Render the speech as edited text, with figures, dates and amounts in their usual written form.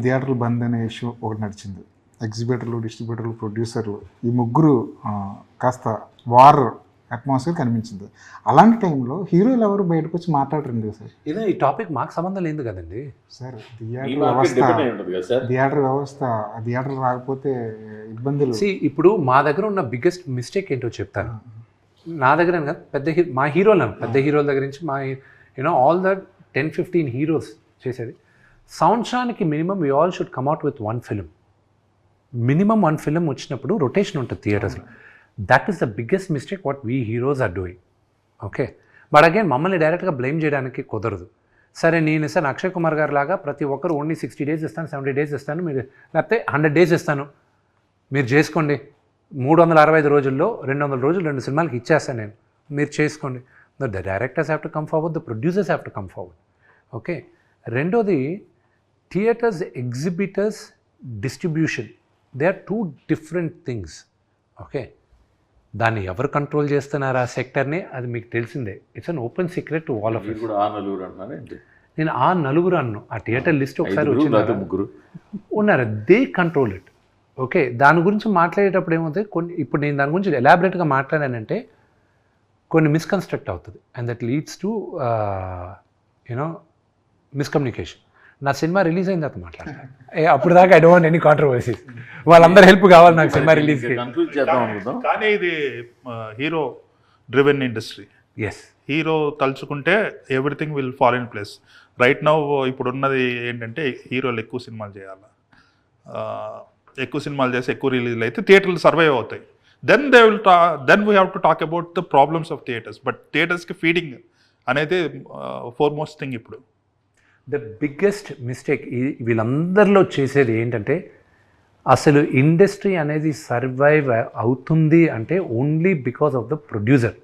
థియేటర్లు బంద్ అనే ఇష్యూ ఒకటి నడిచింది. ఎగ్జిబిటర్లు, డిస్ట్రిబ్యూటర్లు, ప్రొడ్యూసర్లు ఈ ముగ్గురు కాస్త వార్ అట్మాస్ఫియర్ కనిపించింది. అలాంటి టైంలో హీరోలు ఎవరు బయటకు వచ్చి మాట్లాడరండి సార్. ఇదే ఈ టాపిక్ మాకు సంబంధం లేదు కదండి సార్. థియేటర్ వ్యవస్థ రాకపోతే ఇబ్బందులు. ఇప్పుడు మా దగ్గర ఉన్న బిగ్గెస్ట్ మిస్టేక్ ఏంటో చెప్తాను. నా దగ్గర కాదు, మా హీరోలు పెద్ద హీరోల దగ్గర నుంచి మా ఆల్ ద 10-15 హీరోస్ చేసేది సంవత్సరానికి minimum we all should come out with 1 film. Minimum 1 film వచ్చినప్పుడు రొటేషన్ ఉంటుంది థియేటర్స్లో. That is the biggest mistake what we heroes are doing. Okay, but again మమ్మల్ని డైరెక్ట్గా బ్లేమ్ చేయడానికి కుదరదు. సరే, నేను ఇస్తాను అక్షయ్ కుమార్ గారు లాగా ప్రతి ఒక్కరు ఓన్లీ 60 డేస్ ఇస్తాను, 70 డేస్ ఇస్తాను, మీరు లేకపోతే 100 డేస్ ఇస్తాను, మీరు చేసుకోండి, 365 రోజుల్లో 200 రోజులు 2 సినిమాలకి ఇచ్చేస్తాను నేను, మీరు చేసుకోండి. The directors have to come forward, the producers have to come forward. Okay, రెండోది theatres, exhibitors, distribution, they are 2 different things. Okay, దాన్ని ఎవరు కంట్రోల్ చేస్తున్నారు ఆ సెక్టర్ని, అది మీకు తెలిసిందే. It's an open secret to all of you. నేను ఆ నలుగురు అన్ను, ఆ థియేటర్ లిస్ట్ ఒకసారి వచ్చింది, ముగ్గురు ఉన్నారు, దే కంట్రోల్ ఇట్. ఓకే, దాని గురించి మాట్లాడేటప్పుడు ఏమవుతుంది, ఇప్పుడు నేను దాని గురించి ఎలాబరేట్గా మాట్లాడానంటే కొన్ని మిస్కన్స్ట్రక్ట్ అవుతుంది, and that leads to miscommunication. నా సినిమా రిలీజ్ అయిన తర్వాత మాట్లాడతాను, అప్పుడు దాకా I don't want any controversies. వాళ్ళందరూ హెల్ప్ కావాలి నాకు సినిమా రిలీజ్కి. కానీ ఇది hero driven industry. Yes, hero తలుచుకుంటే everything will fall in place. Right now ఇప్పుడు ఉన్నది ఏంటంటే హీరోలు ఎక్కువ సినిమాలు చేయాలి, ఎక్కువ సినిమాలు చేసి ఎక్కువ రిలీజ్లు అయితే థియేటర్లు సర్వైవ్ అవుతాయి. Then we have to talk about the problems of theatres. But థియేటర్స్కి ఫీడింగ్ అనేది ఫోర్మోస్ట్ థింగ్. ఇప్పుడు ద బిగ్గెస్ట్ మిస్టేక్ వీళ్ళందరిలో చేసేది ఏంటంటే, అసలు ఇండస్ట్రీ అనేది సర్వైవ్ అవుతుంది అంటే only because of the producer.